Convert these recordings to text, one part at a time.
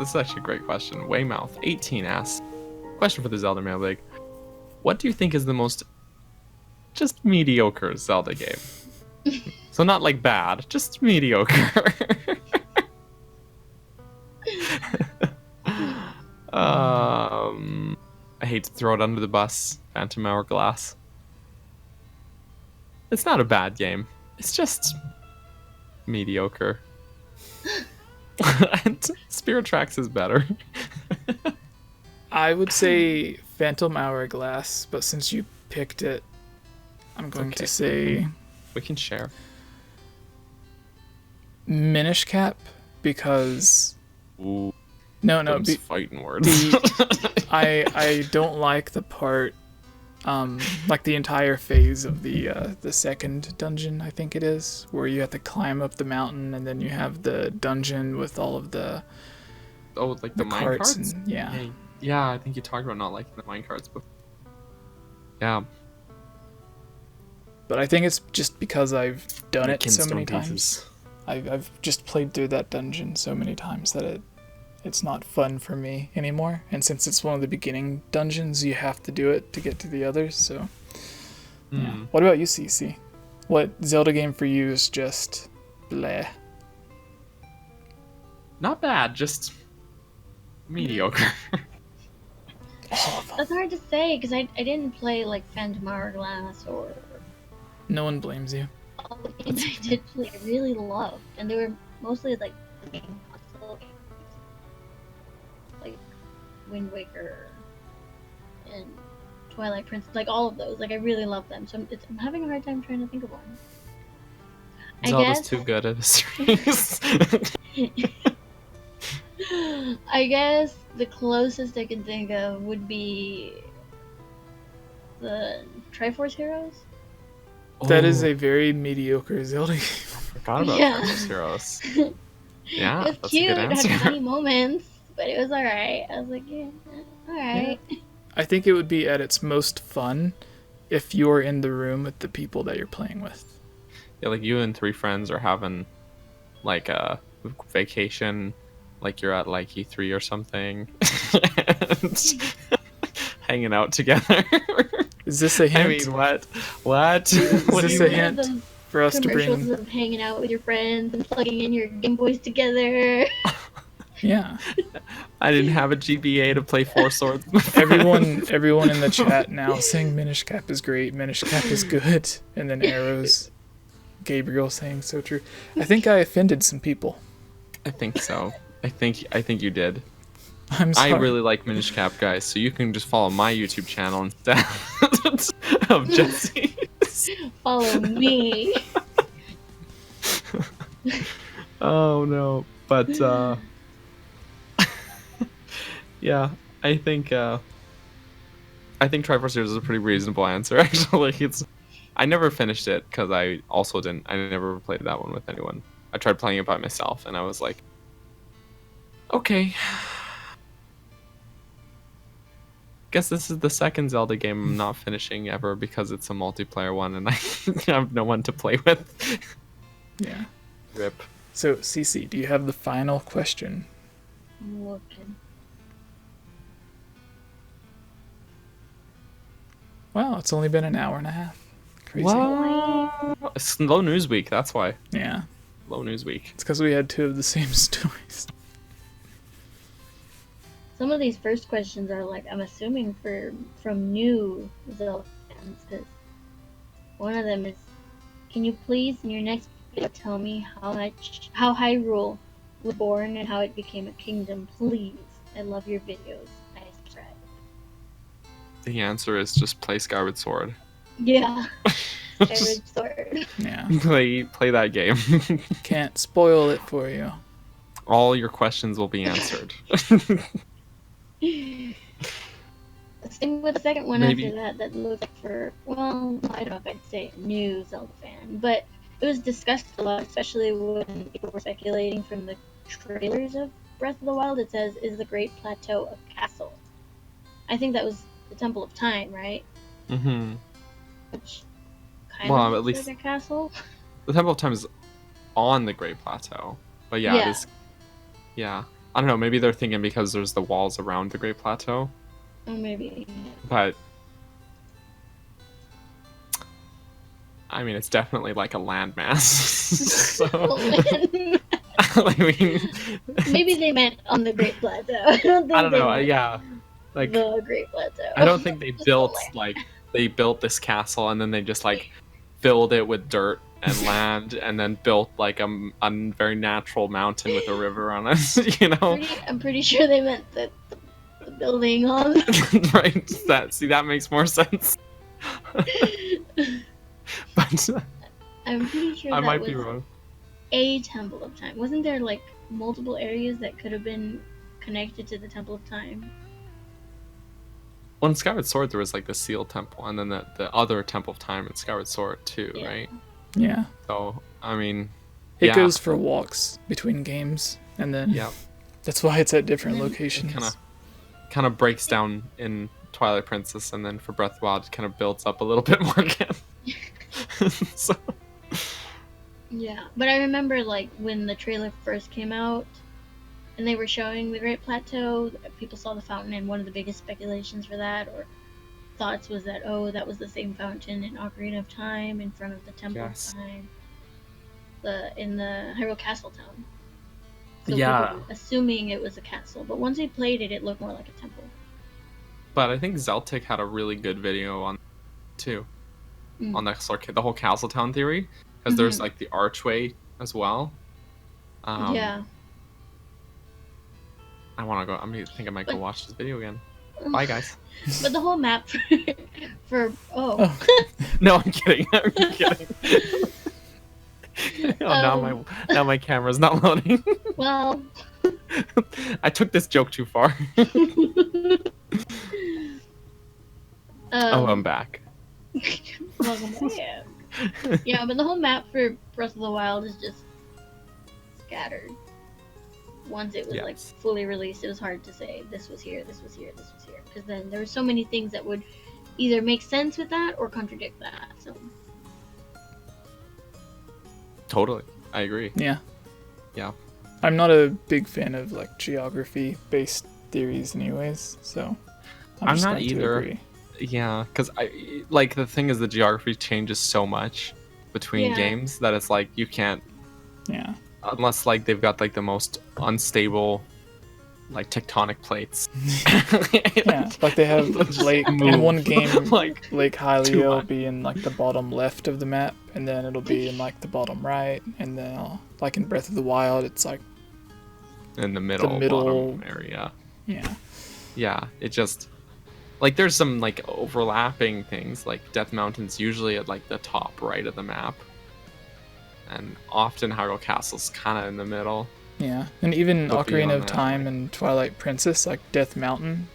This is actually a great question. Waymouth18 asks, question for the Zelda Mailbag. What do you think is the most just mediocre Zelda game? So not like bad, just mediocre. I hate to throw it under the bus. Phantom Hourglass. It's not a bad game. It's just mediocre. And Spirit Tracks is better. I would say Phantom Hourglass, but since you picked it, I'm going to say we can share Minish Cap because Ooh, no, fighting words. I don't like the part, like the entire phase of the second dungeon, I think it is, where you have to climb up the mountain and then you have the dungeon with all of the like the minecarts. Yeah. Yeah, I think you talked about not liking the minecarts before. Yeah. But I think it's just because I've done it so many Kinstone times. pieces. I've just played through that dungeon so many times that it's not fun for me anymore. And since it's one of the beginning dungeons, you have to do it to get to the others. So, yeah. What about you, CC? What Zelda game for you is just bleh? Not bad, just mediocre. That's hard to say because I didn't play like Phantom Hourglass or. No one blames you. All the games I did play, I really loved, and they were mostly like console games, like Wind Waker and Twilight Princess, like all of those. Like I really love them, so I'm having a hard time trying to think of one. Zelda's too good at a series. I guess the closest I can think of would be the Triforce Heroes. That is a very mediocre Zelda game. I forgot about Triforce Heroes. Yeah, it was cute. It had funny moments, but it was alright. I was like, yeah, alright. Yeah. I think it would be at its most fun if you're in the room with the people that you're playing with. Yeah, like you and 3 friends are having like a vacation, like you're at like E3 or something, and hanging out together. Is this a hint? I mean, what? Is this a hint for us to commercials bring? Of hanging out with your friends and plugging in your Game Boys together. Yeah. I didn't have a GBA to play 4 Swords. Everyone in the chat now saying Minish Cap is great, Minish Cap is good, and then arrows. Gabriel saying so true. I think I offended some people. I think so. I think you did. I'm sorry. I really like Minish Cap, guys, so you can just follow my YouTube channel instead of Jesse's. Follow me. Oh no, but yeah, I think Triforce Heroes is a pretty reasonable answer. Actually, I never finished it because I never played that one with anyone. I tried playing it by myself, and I was like, okay. Guess this is the second Zelda game I'm not finishing ever because it's a multiplayer one and I have no one to play with. Yeah. Rip. So, Cece, do you have the final question? I'm looking. Wow, it's only been an hour and a half. Crazy. Wow. It's low news week, that's why. Yeah. Low news week. It's because we had 2 of the same stories. Some of these first questions are like, I'm assuming from new Zelda fans, because one of them is, can you please in your next video tell me how Hyrule was born and how it became a kingdom, please? I love your videos. I subscribe. The answer is just play Skyward Sword. Yeah. Skyward Sword. Yeah. Play that game. Can't spoil it for you. All your questions will be answered. Same with the second one. Maybe. After that looks like for, well, I don't know if I'd say a new Zelda fan, but it was discussed a lot, especially when people were speculating from the trailers of Breath of the Wild. It says, is the Great Plateau a castle? I think that was the Temple of Time, right? Mm-hmm. Which kind of at looks least like a castle. The Temple of Time is on the Great Plateau. But yeah. It is. Yeah. I don't know, maybe they're thinking because there's the walls around the Great Plateau, Or maybe. but I mean, it's definitely like a landmass. So, I mean, Maybe they meant on the Great Plateau. I don't think I don't they know. meant Yeah, like the Great Plateau. I don't think they Just built the like they built this castle and then they just like filled it with dirt and land and then built like a very natural mountain with a river on it. You know, I'm pretty sure they meant the building on. right? That makes more sense. But I'm pretty sure I that might was be wrong. a Temple of Time. Wasn't there like multiple areas that could have been connected to the Temple of Time? Well, in Skyward Sword, there was like the Seal Temple, and then the other Temple of Time in Skyward Sword too, Yeah. right? Yeah. So, I mean, It yeah, goes for walks between games, and then yeah, that's why it's at different And then- locations. kind of breaks down in Twilight Princess, and then for Breath of the Wild, it kind of builds up a little bit more again. So, Yeah, but I remember like when the trailer first came out and they were showing the Great Plateau, people saw the fountain, and one of the biggest speculations for that or thoughts was that, oh, that was the same fountain in Ocarina of Time in front of the Temple Yes. of Time, in the Hyrule Castle town. So Yeah. people were assuming it was a castle, but once they played it, it looked more like a temple. but I think Zeltic had a really good video on too, on the whole Castletown theory, because there's like the archway as well. Yeah. I want to go. I think I might go But- watch this video again. Bye, guys. But the whole map for Oh. No, I'm kidding. I'm kidding. Oh, now my camera's not loading. well, I took this joke too far. Oh, I'm back. welcome back. Yeah, but the whole map for Breath of the Wild is just scattered. Once it was like Yes. fully released, it was hard to say this was here, this was here, this was here, because then there were so many things that would either make sense with that or contradict that. So Totally, I agree. Yeah. Yeah. I'm not a big fan of like geography-based theories, anyways. So I'm just not going to either. agree. Yeah, because I like the thing is the geography changes so much between Yeah. games that it's like you can't, Yeah. unless like they've got like the most unstable like tectonic plates. Yeah, like they have Just Lake in move. one game. Like, Lake too Hylia will much. be in like the bottom left of the map, and then it'll be in like the bottom right, and then like in Breath of the Wild, it's like in the middle bottom area. yeah, Yeah, it just like there's some like overlapping things. Like Death Mountain's usually at like the top right of the map, and often Hyrule Castle's kind of in the middle. yeah, and even But Ocarina beyond of that, Time like- and Twilight Princess, like Death Mountain,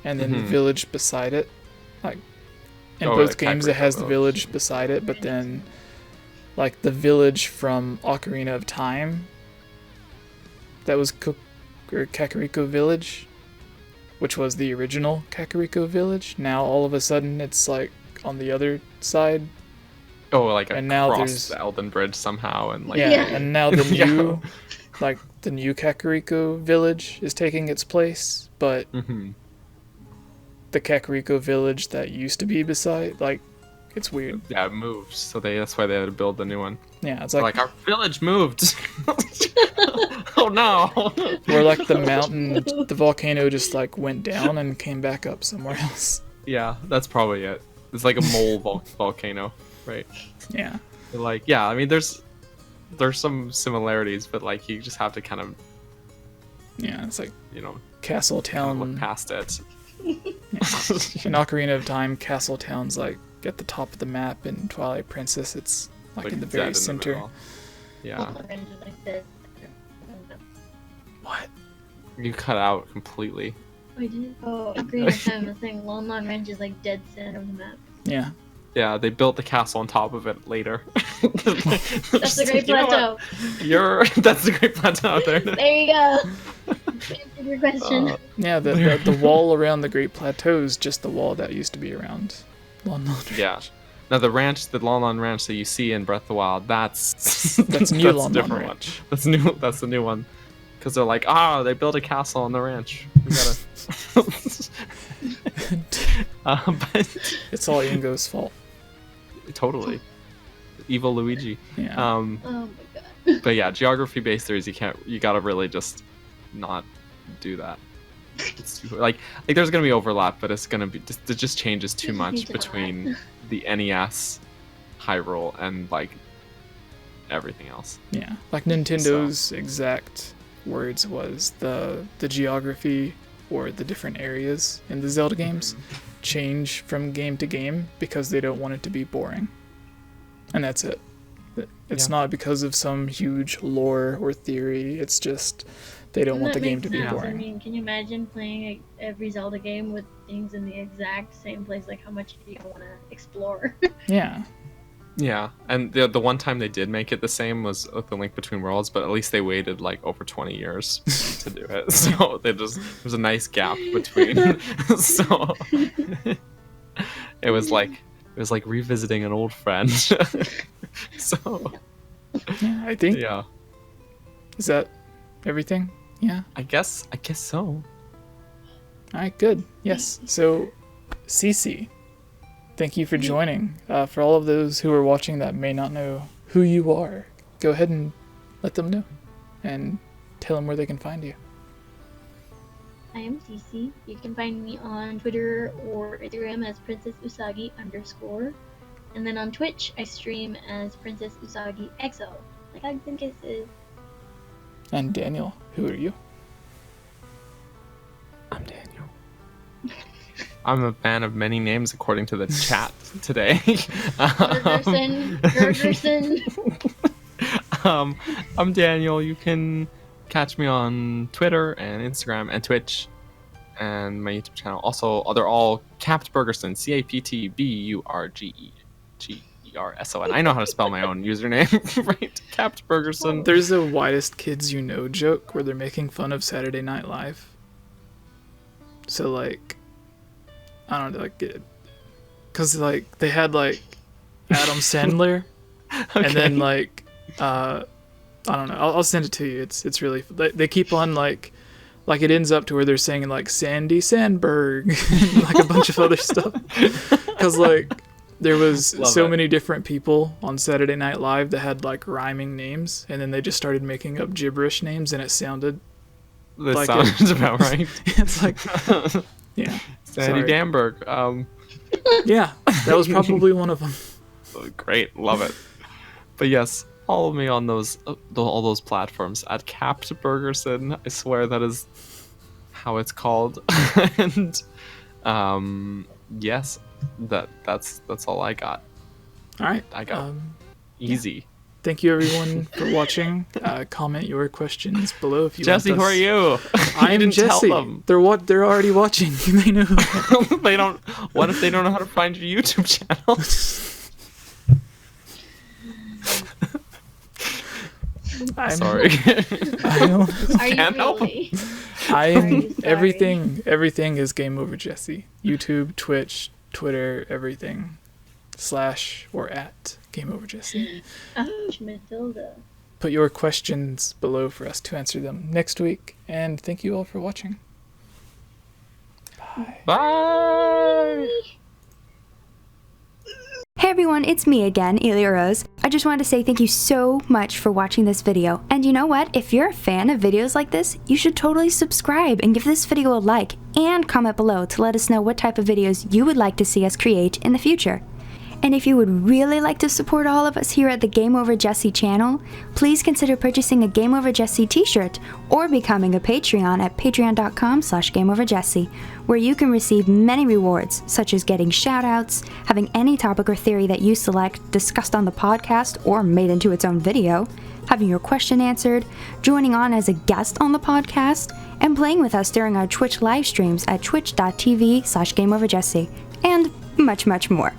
and then the Mhm. village beside it. Like in Oh, both the games, it Kakariko has the village. village beside it, but then like the village from Ocarina of Time, that was Kakariko Village, which was the original Kakariko Village. Now all of a sudden it's like on the other side. Oh, like And now across there's- the Elden Bridge somehow, and like Yeah, Yeah. and now the Yeah. new, like the new Kakariko Village is taking its place, but Mhm. the Kakariko Village that used to be beside, like, it's weird. Yeah, it moved, so that's why they had to build the new one. Yeah, it's They're like, like our village moved. Oh no! where like the mountain, the volcano just like went down and came back up somewhere else. Yeah, that's probably it. It's like a mole volcano, right? Yeah, Like, yeah, I mean, there's some similarities, but like you just have to kind of, yeah, it's like you know, Castle kind of look Town. past it. In Ocarina of Time, Castle Town's like at the top of the map. In Twilight Princess, it's like in the dead very in the center. middle. Yeah, like this. What? you cut out completely. I did. Oh, Ocarina of Time was saying Lon Lon Ranch is like dead center of the map. Yeah. Yeah, they built the castle on top of it later. That's the Great You know Plateau. what? That's the Great Plateau out there. There you go. Answered your question. Yeah, the wall around the Great Plateau is just the wall that used to be around Lon Lon Ranch. Yeah. Now the Lon Lon Ranch that you see in Breath of the Wild, that's That's new Lon Lon different one. Ranch. That's new. That's the new one. because they're like, they built a castle on the ranch. We gotta. But It's all Ingo's fault. totally, evil Luigi. Yeah. Oh my god. But yeah, geography-based theories, you gotta really just not do that. It's too, like there's gonna be overlap, but it's gonna be it just changes too much between the NES, Hyrule, and like everything else. Yeah, like Nintendo's exact words was the geography or the different areas in the Zelda games change from game to game because they don't want it to be boring. And that's it. It's not because of some huge lore or theory, it's just they don't want the game to be boring. I mean, can you imagine playing every Zelda game with things in the exact same place? Like, how much do you want to explore? Yeah. Yeah, and the one time they did make it the same was with the Link Between Worlds, but at least they waited like over 20 years to do it. So there's a nice gap between. So it was like revisiting an old friend. So Yeah, I think. yeah, Is that everything? Yeah. I guess so. All right, good. Yes. So, Cece, thank you for joining. For all of those who are watching that may not know who you are, go ahead and let them know and tell them where they can find you. I am Cece. You can find me on Twitter or Instagram as Princess Usagi _. And then on Twitch, I stream as Princess Usagi XO. Like hugs and kisses. And Daniel, who are you? I'm Daniel. I'm a man of many names according to the chat today. Gergerson. I'm Daniel. You can catch me on Twitter and Instagram and Twitch and my YouTube channel. Also, they're all Capt Bergerson, CaptBurgerson. I know how to spell my own username, right? Capt Bergerson. There's a Widest Kids You Know joke where they're making fun of Saturday Night Live. So, like, I don't know, like, because, like, they had, like, Adam Sandler, Okay. and then, like, I don't know, I'll send it to you. It's really, they keep on, like it ends up to where they're saying, like, Sandy Sandberg, and, like, a bunch of other stuff. Because, like, there was many different people on Saturday Night Live that had, like, rhyming names, and then they just started making up gibberish names, and it sounded This like sounds about right. it's like, yeah. Sandy Sorry. Damberg. Yeah, that was probably one of them. Great, love it. But yes, follow me on all those platforms at Capt Bergerson. I swear that is how it's called. And yes, that's all I got. All right. I got easy. Thank you, everyone, for watching. Comment your questions below if you Jesse, want us. who are you? I am didn't tell Jesse. them. They're already watching. They know. They don't. What if they don't know how to find your YouTube channel? I'm Sorry. Are you Can't help really? I Are am you sorry? everything is GameOverJesse. YouTube, Twitch, Twitter, everything. / or at GameOverJesse. Matilda. Put your questions below for us to answer them next week. And thank you all for watching. Bye. Bye. Hey everyone, it's me again, Elia Rose. I just wanted to say thank you so much for watching this video. And you know what? If you're a fan of videos like this, you should totally subscribe and give this video a like and comment below to let us know what type of videos you would like to see us create in the future. And if you would really like to support all of us here at the GameOverJesse channel, please consider purchasing a GameOverJesse t-shirt or becoming a Patreon at patreon.com/GameOverJesse, where you can receive many rewards, such as getting shoutouts, having any topic or theory that you select discussed on the podcast or made into its own video, having your question answered, joining on as a guest on the podcast, and playing with us during our Twitch live streams at twitch.tv/GameOverJesse, and much, much more.